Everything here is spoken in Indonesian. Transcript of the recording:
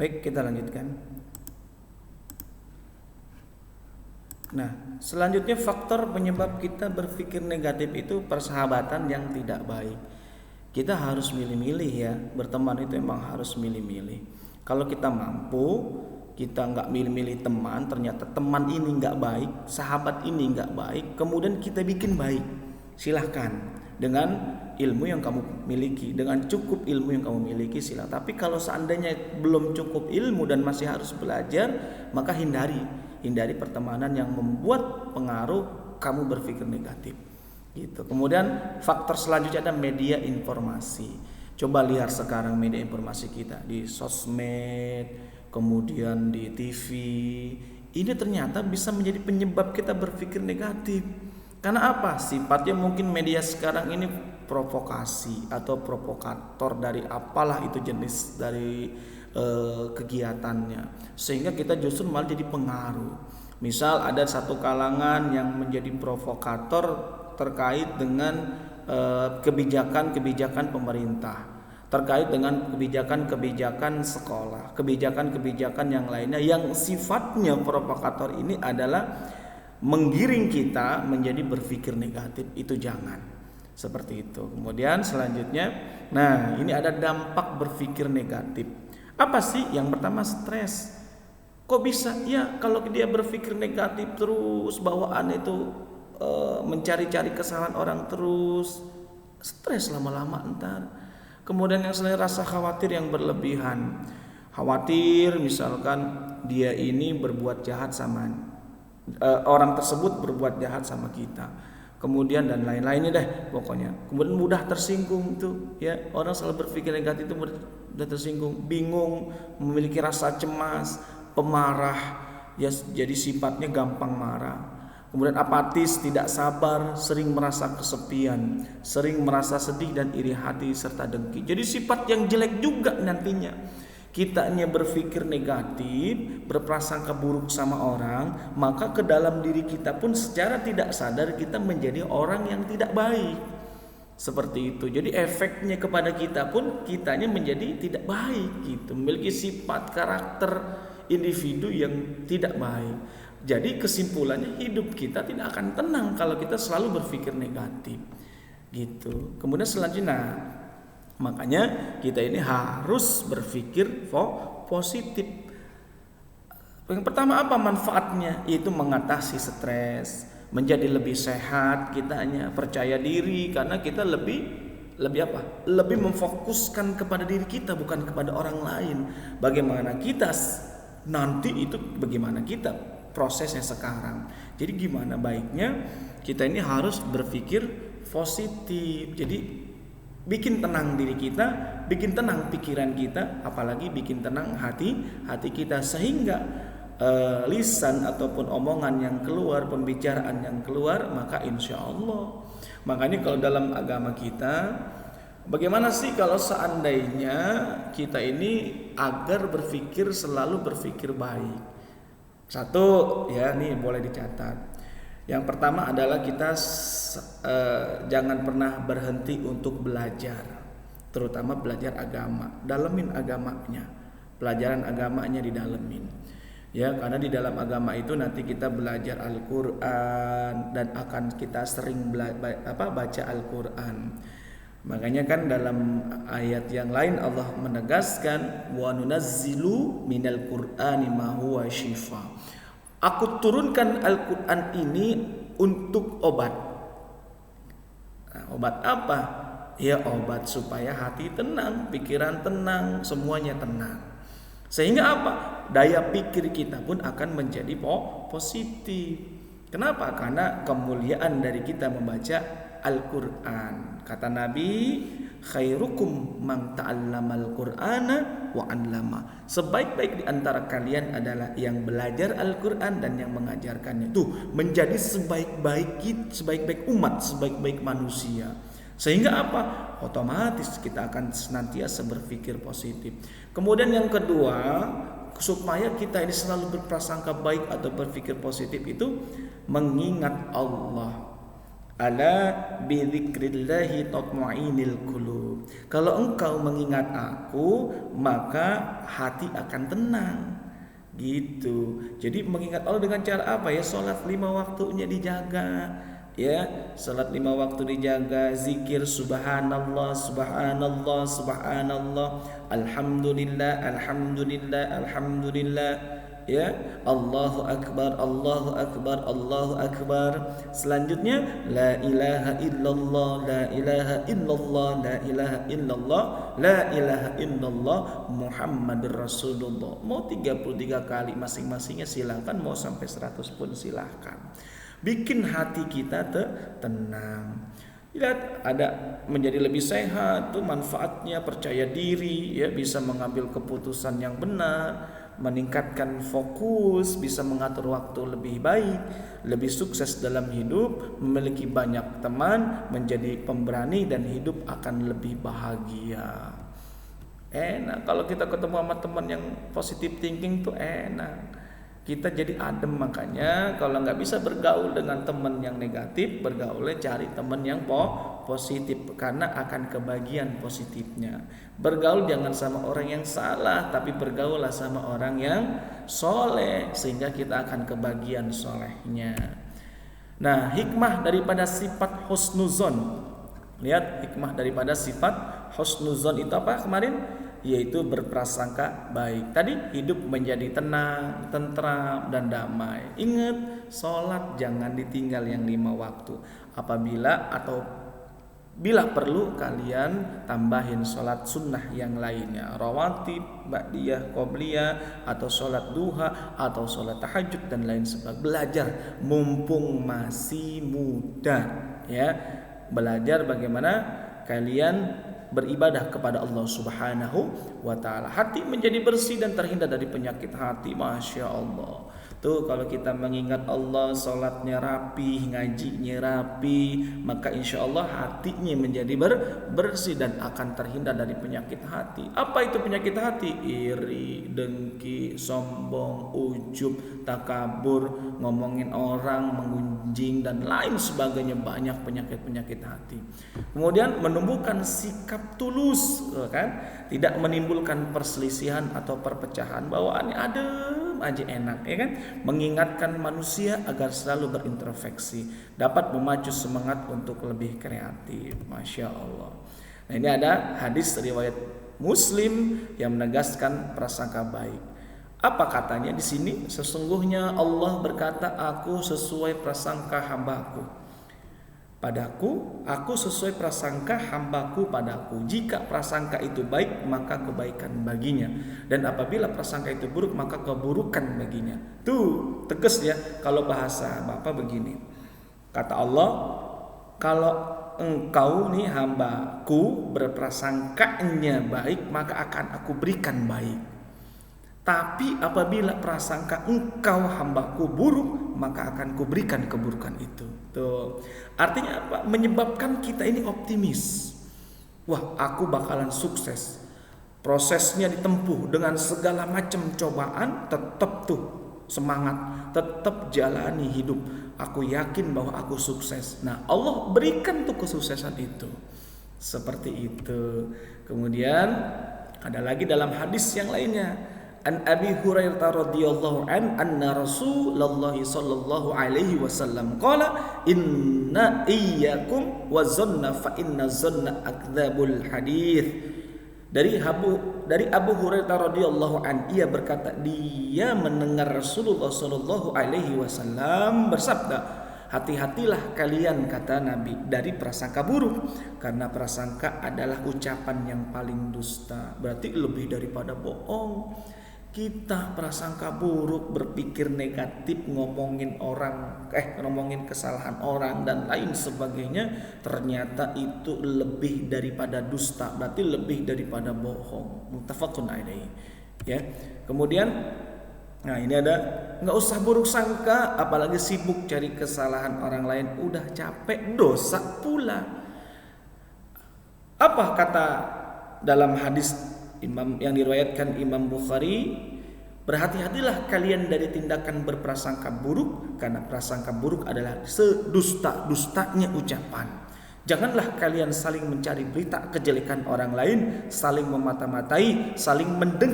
Baik, kita lanjutkan. Nah, selanjutnya faktor penyebab kita berpikir negatif itu persahabatan yang tidak baik. Kita harus milih-milih ya, berteman itu emang harus milih-milih. Kalau kita mampu, kita nggak milih-milih teman, ternyata teman ini nggak baik, sahabat ini nggak baik, kemudian kita bikin baik. Silahkan dengan ilmu yang kamu miliki, dengan cukup ilmu yang kamu miliki silahkan. Tapi kalau seandainya belum cukup ilmu dan masih harus belajar, maka hindari pertemanan yang membuat pengaruh kamu berpikir negatif gitu. Kemudian faktor selanjutnya ada media informasi. Coba lihat sekarang media informasi kita di sosmed, kemudian di TV. Ini ternyata bisa menjadi penyebab kita berpikir negatif. Karena apa? Sifatnya mungkin media sekarang ini provokasi atau provokator dari apalah itu jenis dari kegiatannya, sehingga kita justru malah jadi pengaruh. Misal ada satu kalangan yang menjadi provokator terkait dengan kebijakan-kebijakan pemerintah, terkait dengan kebijakan-kebijakan sekolah, kebijakan-kebijakan yang lainnya yang sifatnya provokator ini adalah menggiring kita menjadi berpikir negatif. Itu jangan seperti itu. Kemudian selanjutnya, nah ini ada dampak berpikir negatif. Apa sih? Yang pertama stres. Kok bisa? Ya kalau dia berpikir negatif terus, bawaan itu mencari-cari kesalahan orang terus, stres lama-lama entar. Kemudian yang selain rasa khawatir yang berlebihan. Khawatir misalkan dia ini berbuat jahat sama orang tersebut berbuat jahat sama kita. Kemudian dan lain-lainnya deh pokoknya. Kemudian mudah tersinggung tuh ya, orang selalu berpikir negatif itu mudah tersinggung, bingung, memiliki rasa cemas, pemarah ya, jadi sifatnya gampang marah. Kemudian apatis, tidak sabar, sering merasa kesepian, sering merasa sedih dan iri hati serta dengki. Jadi sifat yang jelek juga nantinya. Kitanya berpikir negatif, berprasangka buruk sama orang, maka ke dalam diri kita pun secara tidak sadar kita menjadi orang yang tidak baik. Seperti itu. Jadi efeknya kepada kita pun kitanya menjadi tidak baik gitu, memiliki sifat karakter individu yang tidak baik. Jadi kesimpulannya hidup kita tidak akan tenang kalau kita selalu berpikir negatif. Gitu. Kemudian selanjutnya, makanya kita ini harus berpikir positif. Yang pertama apa manfaatnya? Yaitu mengatasi stres, menjadi lebih sehat, kita hanya percaya diri karena kita lebih apa? Lebih memfokuskan kepada diri kita bukan kepada orang lain. Bagaimana kita nanti itu bagaimana kita prosesnya sekarang. Jadi gimana baiknya kita ini harus berpikir positif. Jadi bikin tenang diri kita, bikin tenang pikiran kita, apalagi bikin tenang hati kita, sehingga lisan ataupun omongan yang keluar, pembicaraan yang keluar, maka insya Allah. Makanya kalau dalam agama kita, bagaimana sih kalau seandainya kita ini agar selalu berpikir baik? Satu ya, nih boleh dicatat. Yang pertama adalah kita jangan pernah berhenti untuk belajar, terutama belajar agama. Dalemin agamanya, pelajaran agamanya didalemin. Ya, karena di dalam agama itu nanti kita belajar Al-Qur'an dan akan kita sering baca Al-Qur'an. Makanya kan dalam ayat yang lain Allah menegaskan wa nunazzilu minal Qur'ani ma huwa syifa. Aku turunkan Al-Quran ini untuk obat. Nah, obat apa? Ya obat supaya hati tenang, pikiran tenang, semuanya tenang. Sehingga apa? Daya pikir kita pun akan menjadi positif. Kenapa? Karena kemuliaan dari kita membaca Al-Quran. Kata Nabi, khairukum man ta'allamal Qur'ana wa 'allama. Sebaik-baik di antara kalian adalah yang belajar Al-Qur'an dan yang mengajarkannya. Tuh, menjadi sebaik-baik umat, sebaik-baik manusia. Sehingga apa? Otomatis kita akan senantiasa berpikir positif. Kemudian yang kedua, supaya kita ini selalu berprasangka baik atau berpikir positif itu mengingat Allah. Ala bidzikrillahi tatma'innul qulub. Kalau engkau mengingat aku, maka hati akan tenang. Gitu. Jadi mengingat Allah dengan cara apa ya? Salat 5 waktunya dijaga. Ya, salat 5 waktu dijaga, zikir subhanallah, subhanallah, subhanallah, alhamdulillah, alhamdulillah, alhamdulillah. Ya, Allahu akbar, Allahu akbar, Allahu akbar. Selanjutnya la ilaha illallah, la ilaha illallah, la ilaha illallah, la ilaha illallah, Muhammadur Rasulullah. Mau 33 kali masing-masingnya silakan, mau sampai 100 pun silakan. Bikin hati kita tenang. Lihat, ada menjadi lebih sehat tuh manfaatnya, percaya diri, ya, bisa mengambil keputusan yang benar, meningkatkan fokus, bisa mengatur waktu lebih baik, lebih sukses dalam hidup, memiliki banyak teman, menjadi pemberani dan hidup akan lebih bahagia. Enak kalau kita ketemu sama teman yang positive thinking tuh enak. Kita jadi adem. Makanya kalau nggak bisa bergaul dengan teman yang negatif, bergaulnya cari teman yang positif, karena akan kebagian positifnya. Bergaul jangan sama orang yang salah, tapi bergaullah sama orang yang soleh, sehingga kita akan kebagian solehnya. Nah, hikmah daripada sifat husnuzon. Lihat, hikmah daripada sifat husnuzon itu apa kemarin? Yaitu berprasangka baik. Tadi hidup menjadi tenang, tentram, dan damai. Ingat, sholat jangan ditinggal yang 5 waktu. Apabila atau bila perlu kalian tambahin sholat sunnah yang lainnya, rawatib, ba'diyah, qobliyah, atau sholat duha, atau sholat tahajud dan lain sebagainya. Belajar mumpung masih muda, ya. Belajar bagaimana kalian beribadah kepada Allah Subhanahu wa ta'ala. Hati menjadi bersih dan terhindar dari penyakit hati. Masya Allah. Tuh, kalau kita mengingat Allah, sholatnya rapi, ngajinya rapi, maka insya Allah hatinya menjadi bersih dan akan terhindar dari penyakit hati. Apa itu penyakit hati? Iri, dengki, sombong, ujub, takabur, ngomongin orang, mengunjing, dan lain sebagainya. Banyak penyakit-penyakit hati. Kemudian menumbuhkan sikap tulus, kan? Tidak menimbulkan perselisihan atau perpecahan. Bawaannya adem aja, enak, ya kan? Mengingatkan manusia agar selalu berintrospeksi, dapat memacu semangat untuk lebih kreatif. Masya Allah. Nah, ini ada hadis riwayat Muslim yang menegaskan prasangka baik. Apa katanya di sini? Sesungguhnya Allah berkata, aku sesuai prasangka hambaku padaku, aku sesuai prasangka hambaku padaku. Jika prasangka itu baik, maka kebaikan baginya, dan apabila prasangka itu buruk, maka keburukan baginya. Tuh, tegas ya. Kalau bahasa Bapak begini, kata Allah, kalau engkau nih hambaku berprasangkanya baik, maka akan aku berikan baik. Tapi apabila prasangka engkau hambaku buruk, maka akan kuberikan keburukan itu. Tuh. Artinya apa? Menyebabkan kita ini optimis. Wah, aku bakalan sukses. Prosesnya ditempuh dengan segala macam cobaan, tetap tuh semangat, tetap jalani hidup. Aku yakin bahwa aku sukses. Nah, Allah berikan tuh kesuksesan itu. Seperti itu. Kemudian ada lagi dalam hadis yang lainnya. An Abi Hurairah radhiyallahu anna Rasulullah sallallahu alaihi wasallam qala inna iyyakum wa zanna fa inna zanna akdzabul hadits. Dari Abu Hurairah radhiyallahu an, ia berkata, dia mendengar Rasulullah sallallahu alaihi wasallam bersabda, hati-hatilah kalian, kata Nabi, dari prasangka buruk, karena prasangka adalah ucapan yang paling dusta. Berarti lebih daripada bohong. Kita prasangka buruk, berpikir negatif, ngomongin orang, ngomongin kesalahan orang dan lain sebagainya, ternyata itu lebih daripada dusta, berarti lebih daripada bohong. Muttafaqun alaihi. Ya. Kemudian, nah ini ada, nggak usah buruk sangka, apalagi sibuk cari kesalahan orang lain, udah capek dosa pula. Apa kata dalam hadis yang diriwayatkan Imam Bukhari, Berhati-hatilah kalian dari tindakan berprasangka buruk, karena prasangka buruk adalah sedusta-dustanya ucapan. Janganlah kalian saling mencari berita kejelekan orang lain, saling memata-matai, saling mendengar